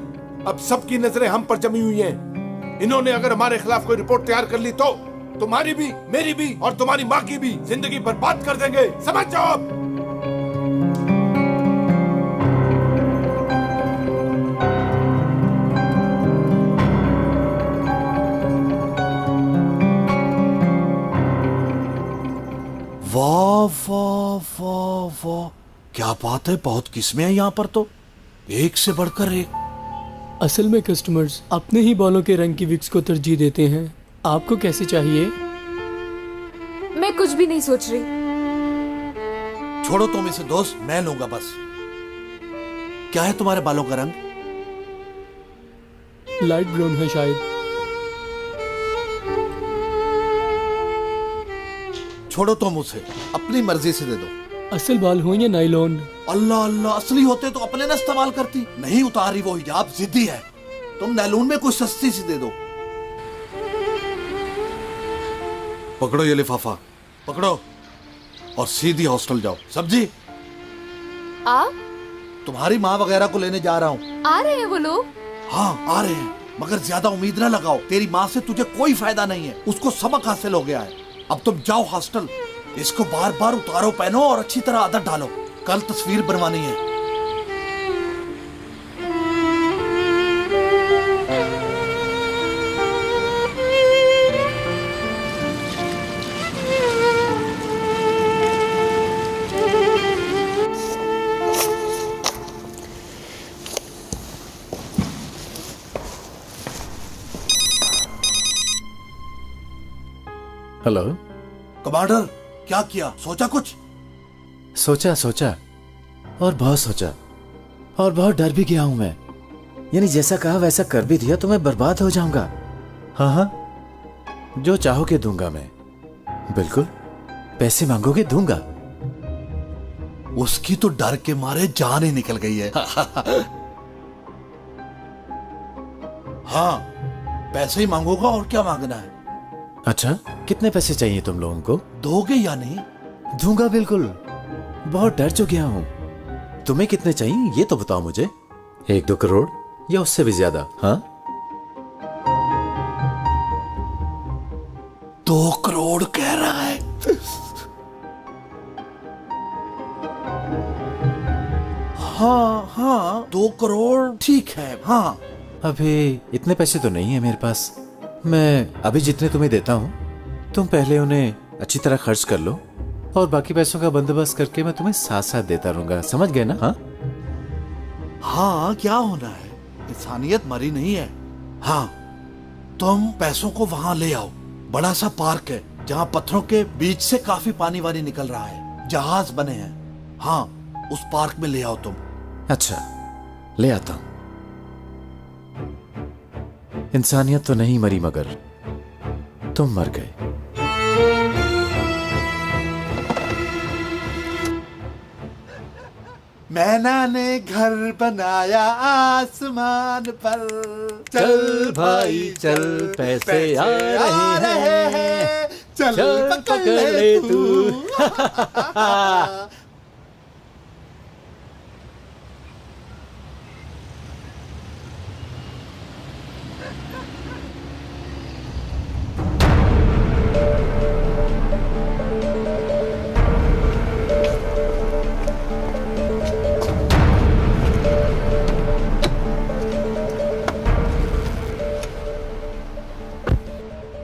S: अब सबकी नजरें हम पर जमी हुई हैं। इन्होंने अगर हमारे खिलाफ कोई रिपोर्ट तैयार कर ली तो तुम्हारी भी, मेरी भी और तुम्हारी माँ की भी जिंदगी बर्बाद कर देंगे। समझ जाओ अब।
J: वाह वाह वाह वाह, क्या बात है, बहुत किस्में हैं यहाँ पर तो, एक से बढ़कर एक।
Q: असल में कस्टमर्स अपने ही बालों के रंग की विक्स को तरजीह देते हैं। आपको कैसे चाहिए?
H: मैं कुछ भी नहीं सोच रही।
J: छोड़ो तुम इसे दोस्त, मैं लूंगा बस। क्या है तुम्हारे बालों का रंग?
Q: लाइट ब्राउन है शायद।
J: छोड़ो तुम उसे, अपनी मर्जी से दे दो।
Q: असल बाल हो या नाइलॉन?
J: अल्लाह अल्लाह, असली होते तो अपने न इस्तेमाल करती। नहीं उतारी वो हिजाब, जिद्दी है। तुम नायलॉन में कुछ सस्ती सी दे दो। पकड़ो ये लिफाफा, पकड़ो और सीधी हॉस्टल जाओ। सब्जी
H: आप?
J: तुम्हारी माँ वगैरह को लेने जा रहा हूँ।
H: आ रहे हैं वो लोग?
J: हाँ आ रहे हैं, मगर ज्यादा उम्मीद ना लगाओ। तेरी माँ से तुझे कोई फायदा नहीं है, उसको सबक हासिल हो गया है। अब तुम जाओ हॉस्टल, इसको बार बार उतारो, पहनो और अच्छी तरह आदत डालो। कल तस्वीर बनवानी है।
D: हेलो
J: कमांडर, क्या किया, सोचा कुछ?
D: सोचा और बहुत सोचा, और बहुत डर भी गया हूं मैं। यानी जैसा कहा वैसा कर भी दिया तो मैं बर्बाद हो जाऊंगा। हाँ, जो चाहोगे दूंगा मैं, बिल्कुल। पैसे मांगोगे दूंगा।
J: उसकी तो डर के मारे जान ही निकल गई है। हाँ, पैसे ही मांगोगा और क्या मांगना है।
D: अच्छा, कितने पैसे चाहिए तुम लोगों को?
J: दोगे या नहीं?
D: दूंगा बिल्कुल। बहुत डर चुका हूं। तुम्हें कितने चाहिए ये तो बताओ मुझे। 1-2 करोड़ या उससे भी ज्यादा? हाँ,
J: 2 करोड़ कह रहा है। हाँ 2 करोड़ ठीक है। हाँ,
D: अभी इतने पैसे तो नहीं है मेरे पास। मैं अभी जितने तुम्हें देता हूँ तुम पहले उन्हें अच्छी तरह खर्च कर लो, और बाकी पैसों का बंदोबस्त करके मैं तुम्हें साथ साथ देता रहूंगा। समझ गए ना?
J: हाँ, क्या होना है, इंसानियत मरी नहीं है। हाँ, तुम पैसों को वहां ले आओ। बड़ा सा पार्क है जहाँ पत्थरों के बीच से काफी पानी वानी निकल रहा है, जहाज बने हैं। हाँ, उस पार्क में ले आओ तुम।
D: अच्छा, ले आता हूं। इंसानियत तो नहीं मरी, मगर तुम मर गए।
J: मैना ने घर बनाया आसमान पर।
D: चल भाई चल, पैसे आ रहे हैं,
J: चल पकड़ ले तू।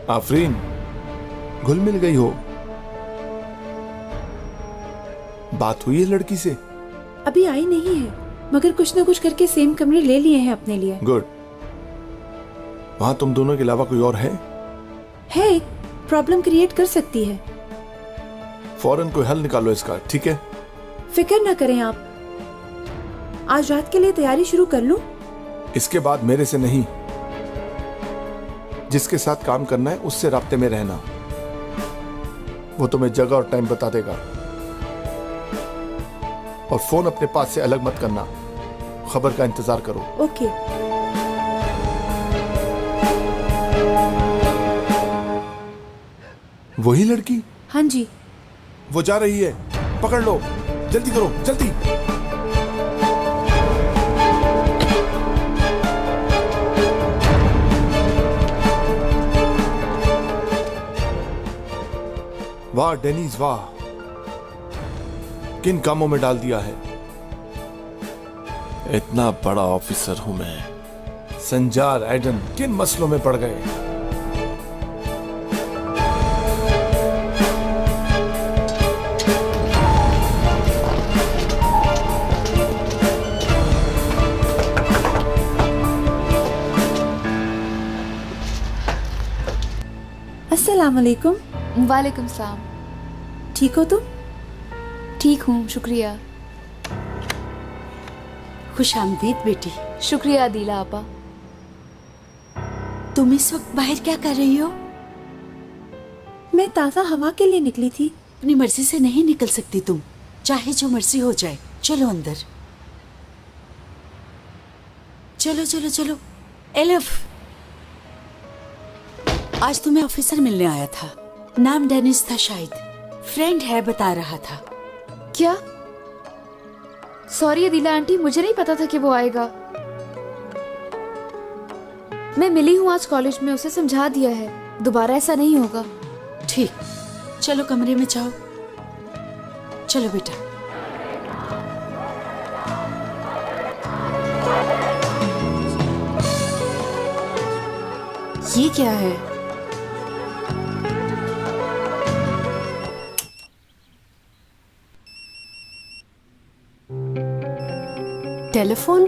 S: आफरीन, घुल मिल गई हो? बात हुई है लड़की से?
L: अभी आई नहीं है, मगर कुछ ना कुछ करके सेम कमरे ले लिए हैं अपने लिए।
S: गुड। वहां तुम दोनों के अलावा कोई और है?
L: है, प्रॉब्लम क्रिएट कर सकती है।
S: फौरन कोई हल निकालो इसका, ठीक है?
L: फिक्र ना करें आप, आज रात के लिए तैयारी शुरू कर लूं?
S: इसके बाद मेरे से नहीं, जिसके साथ काम करना है उससे राब्ते में रहना। वो तुम्हें जगह और टाइम बता देगा, और फोन अपने पास से अलग मत करना। खबर का इंतजार करो।
L: ओके।
S: वही लड़की?
L: हाँ जी।
S: वो जा रही है, पकड़ लो, जल्दी करो, जल्दी। वाह डेनिस, वाह, किन कामों में डाल दिया है। इतना बड़ा ऑफिसर हूं मैं। संजार एडन किन मसलों में पड़ गए।
L: अस्सलाम वालेकुम।
H: वालेकुम सलाम।
L: ठीक हो तुम?
H: ठीक हूँ, शुक्रिया।
K: खुश आमदीद बेटी।
H: शुक्रिया अदीला आपा।
K: तुम इस वक्त बाहर क्या कर रही हो?
L: मैं ताज़ा हवा के लिए निकली थी।
K: अपनी मर्जी से नहीं निकल सकती तुम, चाहे जो मर्जी हो जाए। चलो अंदर, चलो चलो चलो। एलिफ, आज तुम्हें ऑफिसर मिलने आया था। नाम डेनिस था, शायद फ्रेंड है, बता रहा था।
H: क्या? सॉरी अदीला आंटी, मुझे नहीं पता था कि वो आएगा। मैं मिली हूँ आज कॉलेज में, उसे समझा दिया है, दोबारा ऐसा नहीं होगा।
K: ठीक, चलो कमरे में जाओ। चलो बेटा।
E: ये क्या है? टेलीफोन?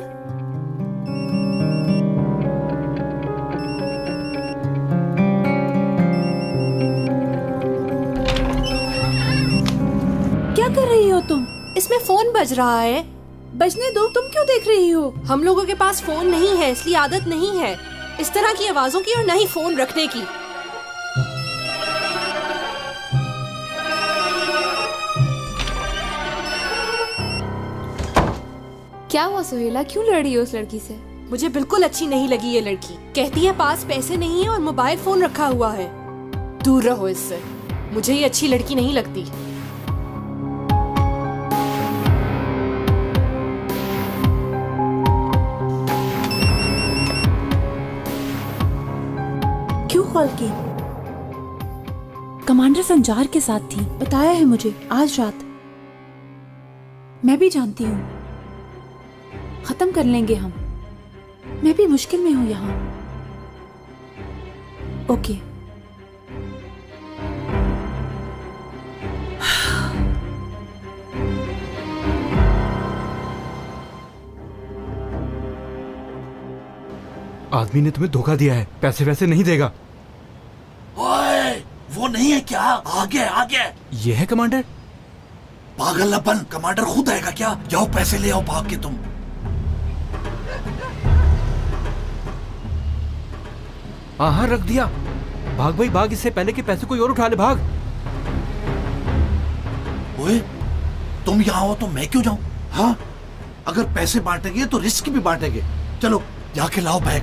L: क्या कर रही हो तुम?
E: इसमें फोन बज रहा है।
L: बजने दो, तुम क्यों देख रही हो?
E: हम लोगों के पास फोन नहीं है, इसलिए आदत नहीं है इस तरह की आवाजों की, और न ही फोन रखने की।
H: क्या हुआ सुहेला, क्यों लड़ रही हो उस लड़की से?
E: मुझे बिल्कुल अच्छी नहीं लगी ये लड़की। कहती है पास पैसे नहीं है और मोबाइल फोन रखा हुआ है। दूर रहो इससे, मुझे ये अच्छी लड़की नहीं लगती।
L: क्यों कॉल की? कमांडर संजार के साथ थी, बताया है मुझे आज रात। मैं भी जानती हूँ, खत्म कर लेंगे हम। मैं भी मुश्किल में हूं यहाँ। ओके।
T: आदमी ने तुम्हें धोखा दिया है, पैसे वैसे नहीं देगा।
J: ओए, वो नहीं है क्या? आगे आगे।
T: ये है कमांडर?
J: पागल न बन, कमांडर खुद आएगा क्या? जाओ पैसे ले आओ भाग के तुम।
T: हाँ रख दिया। भाग भाई भाग, इससे पहले कि पैसे कोई और उठा ले, भाग।
J: ओए, तुम यहाँ हो तो मैं क्यों जाऊं? हाँ, अगर पैसे बांटेंगे तो रिस्क भी बांटेंगे। चलो जाके लाओ बैग,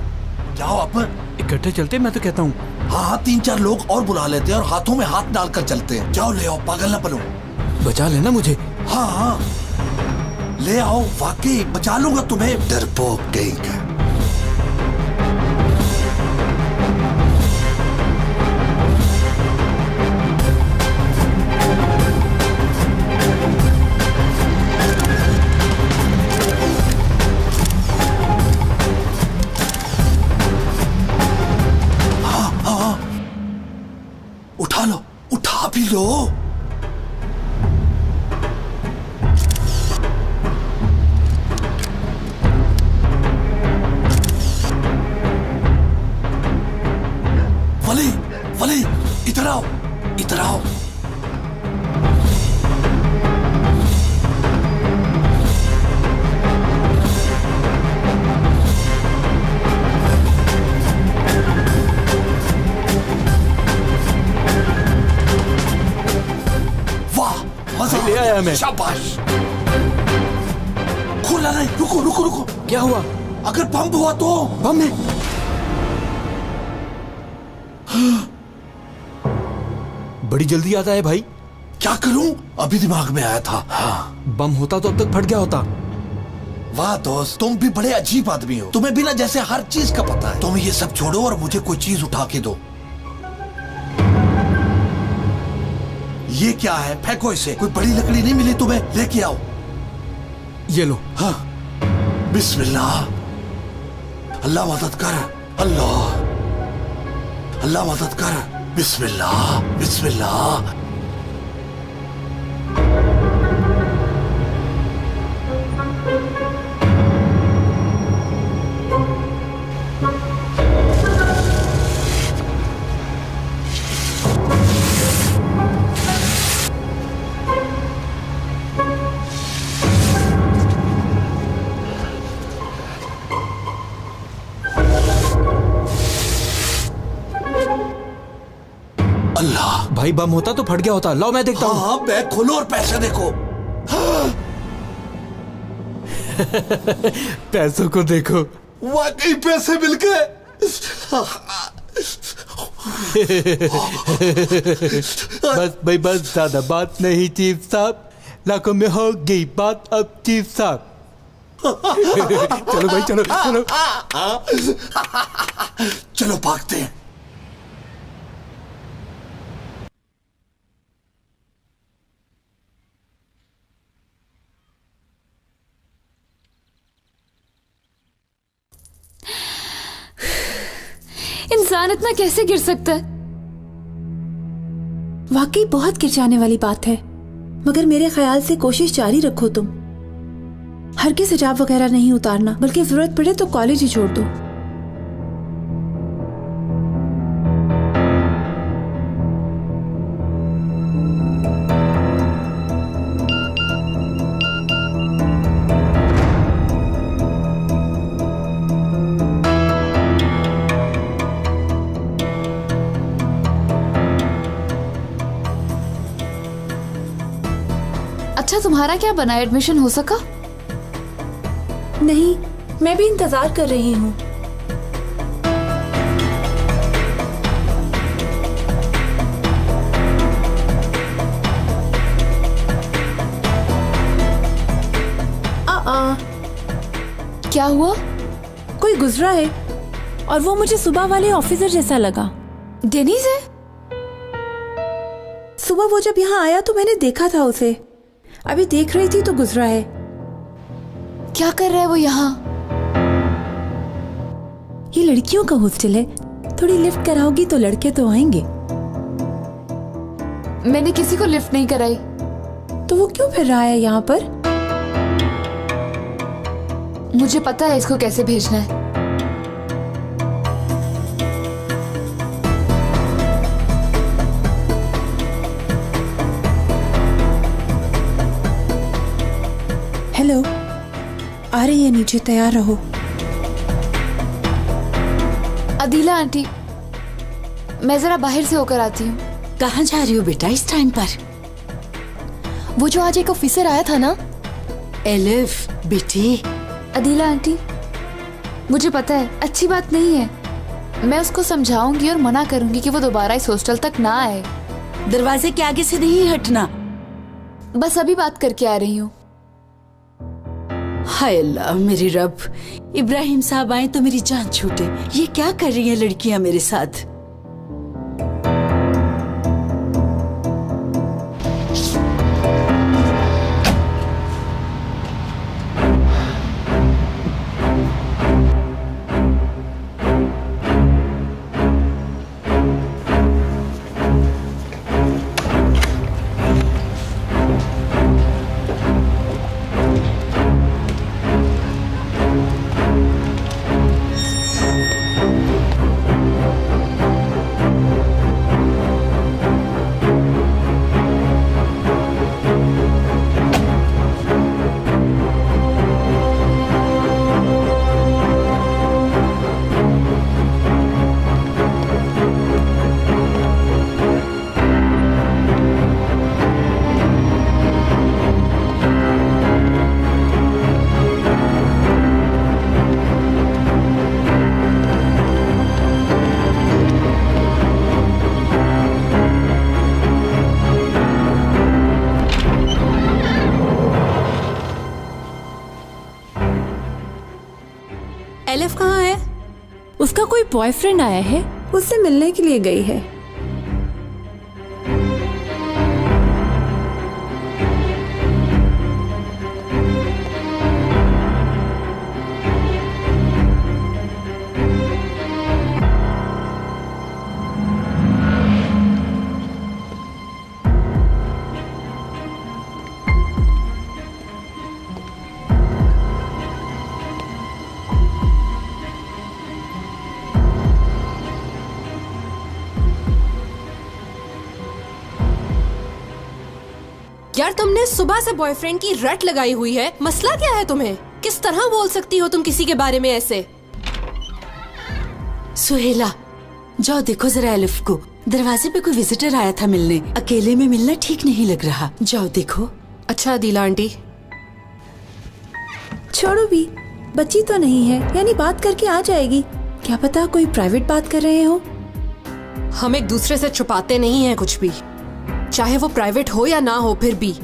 J: जाओ। अब
T: इकट्ठे चलते, मैं तो कहता हूँ।
J: हाँ, 3-4 लोग और बुला लेते हैं और हाथों में हाथ डालकर चलते हैं। जाओ ले आओ, पागल न बनो।
T: बचा लेना मुझे।
J: हाँ हाँ ले आओ, वाकई बचा लूंगा तुम्हें। डरपोक कहीं का। उठा लो, उठा भी लो। वली, वली, इधर आओ, इधर आओ।
T: ले आया मैं।
J: शाबाश। खुला नहीं, रुको रुको रुको।
T: क्या हुआ?
J: अगर बम हुआ तो?
T: बम है? बड़ी जल्दी आता है भाई।
J: क्या करूं? अभी दिमाग में आया था। हाँ।
T: बम होता तो अब तक फट गया होता।
J: वाह दोस्त, तुम भी बड़े अजीब आदमी हो। तुम्हें भी ना जैसे हर चीज का पता है। तुम ये सब छोड़ो और मुझे कोई चीज उठा के दो। ये क्या है? फेंको इसे। कोई बड़ी लकड़ी नहीं मिली तुम्हें? लेके आओ।
T: ये लो।
J: हाँ, बिस्मिल्लाह। अल्लाह मदद कर। अल्लाह, अल्लाह मदद कर। बिस्मिल्लाह, बिस्मिल्लाह।
T: भाई बम होता तो फट गया होता। लाओ मैं देखता हूँ।
J: हाँ, बैग खोलो और पैसे देखो।
Q: पैसों को देखो।
J: वाकई पैसे मिल गए।
Q: बस भाई बस, ज्यादा बात नहीं चीफ साहब, लाखों में हो गई बात अब चीफ साहब। चलो भाई चलो चलो
J: चलो भागते हैं।
H: इंसान इतना कैसे गिर सकता है?
L: वाकई बहुत गिर जाने वाली बात है, मगर मेरे ख्याल से कोशिश जारी रखो तुम। हर किस हिजाब वगैरह नहीं उतारना, बल्कि जरूरत पड़े तो कॉलेज ही छोड़ दो।
H: अच्छा, तुम्हारा क्या बना? एडमिशन हो सका?
L: नहीं, मैं भी इंतजार कर रही हूँ।
H: क्या हुआ?
L: कोई गुजरा है और वो मुझे सुबह वाले ऑफिसर जैसा लगा।
H: डेनिस है?
L: सुबह वो जब यहाँ आया तो मैंने देखा था उसे। अभी देख रही थी तो गुजरा है।
H: क्या कर रहा है वो यहाँ?
L: ये लड़कियों का हॉस्टल है, थोड़ी लिफ्ट कराओगी तो लड़के तो आएंगे।
H: मैंने किसी को लिफ्ट नहीं कराई।
L: तो वो क्यों फिर रहा है यहाँ पर?
H: मुझे पता है इसको कैसे भेजना है।
L: हेलो, आ रही है नीचे, तैयार रहो।
H: अदीला आंटी, मैं जरा बाहर से होकर आती हूँ।
K: कहाँ जा रही हो बेटा इस टाइम पर?
H: वो जो आज एक ऑफिसर आया था ना।
K: एलिफ बेटी।
H: अदीला आंटी, मुझे पता है अच्छी बात नहीं है। मैं उसको समझाऊंगी और मना करूंगी कि वो दोबारा इस हॉस्टल तक ना आए।
K: दरवाजे के आगे से नहीं हटना।
H: बस अभी बात करके आ रही हूँ।
K: हाय अल्लाह मेरी रब, इब्राहिम साहब आए तो मेरी जान छूटे। ये क्या कर रही हैं लड़कियां मेरे साथ?
L: एलिफ कहाँ है? उसका कोई बॉयफ्रेंड आया है, उससे मिलने के लिए गई है।
E: यार तुमने सुबह से बॉयफ्रेंड की रट लगाई हुई है। मसला क्या है तुम्हें? किस तरह बोल सकती हो तुम किसी के बारे में ऐसे?
K: सुहेला, जाओ देखो जरा एलिफ को, दरवाजे पे कोई विजिटर आया था मिलने। अकेले में मिलना ठीक नहीं लग रहा। जाओ देखो।
E: अच्छा अदीला आंटी।
L: छोड़ो भी, बच्ची तो नहीं है, यानी बात करके आ जाएगी। क्या पता कोई प्राइवेट बात कर रहे हो।
E: हम एक दूसरे से छुपाते नहीं हैं कुछ भी, चाहे वो प्राइवेट हो या ना हो। फिर भी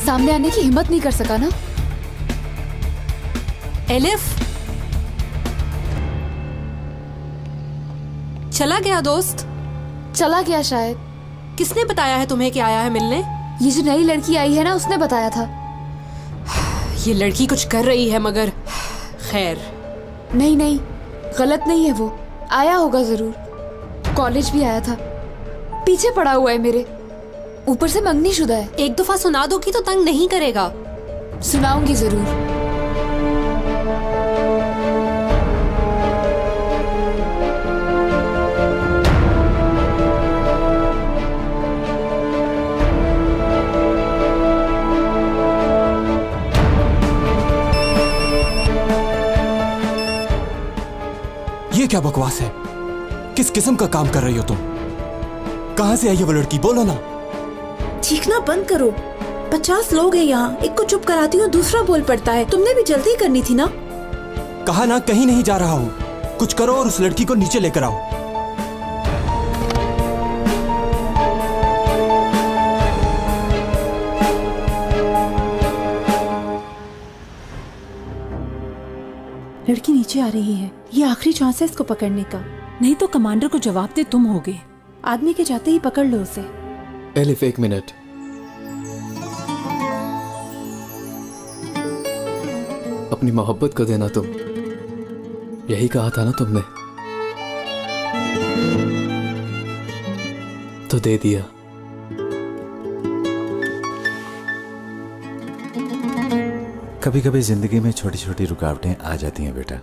H: सामने आने की हिम्मत नहीं कर सका ना।
E: एलिफ चला गया दोस्त।
H: चला गया शायद।
E: किसने बताया है तुम्हें कि आया है मिलने?
H: ये जो नई लड़की आई है ना, उसने बताया था।
E: ये लड़की कुछ कर रही है मगर खैर।
H: नहीं नहीं, गलत नहीं है वो। आया होगा जरूर। कॉलेज भी आया था। पीछे पड़ा हुआ है मेरे। ऊपर से मंगनीशुदा है।
E: एक दफा सुना दो कि तो तंग नहीं करेगा।
H: सुनाऊंगी जरूर।
U: ये क्या बकवास है? किस किस्म का काम कर रही हो तुम? कहां से आई है वो लड़की? बोलो ना।
L: चीखना बंद करो। 50 लोग हैं यहाँ। एक को चुप कराती हूँ, दूसरा बोल पड़ता है। तुमने भी जल्दी करनी थी ना।
U: कहा ना कहीं नहीं जा रहा हूँ। कुछ करो और उस लड़की को नीचे लेकर आओ।
L: लड़की नीचे आ रही है। ये आखिरी चांस है इसको पकड़ने का, नहीं तो कमांडर को जवाब दे तुम होगे। आदमी के जाते ही पकड़ लो उसे।
G: Elif, 1 minute. अपनी मोहब्बत को देना तुम, यही कहा था ना तुमने, तो दे दिया।
D: कभी कभी जिंदगी में छोटी छोटी रुकावटें आ जाती हैं बेटा।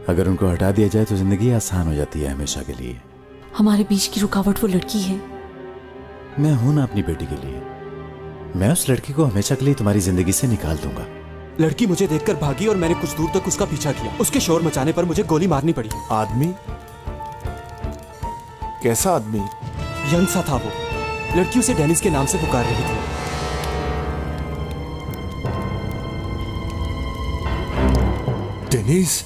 D: अगर उनको हटा दिया जाए तो जिंदगी आसान हो जाती है हमेशा के लिए।
L: हमारे बीच की रुकावट वो लड़की है।
D: मैं हूं ना अपनी बेटी के लिए। मैं उस लड़की को हमेशा के लिए तुम्हारी जिंदगी से निकाल दूंगा।
U: लड़की मुझे देखकर भागी और मैंने कुछ दूर तक उसका पीछा किया। उसके शोर मचाने पर मुझे गोली मारनी पड़ी।
S: आदमी? कैसा आदमी?
U: यंग सा था वो। लड़की उसे डेनिस के नाम से पुकार रही थी।
S: डेनिस?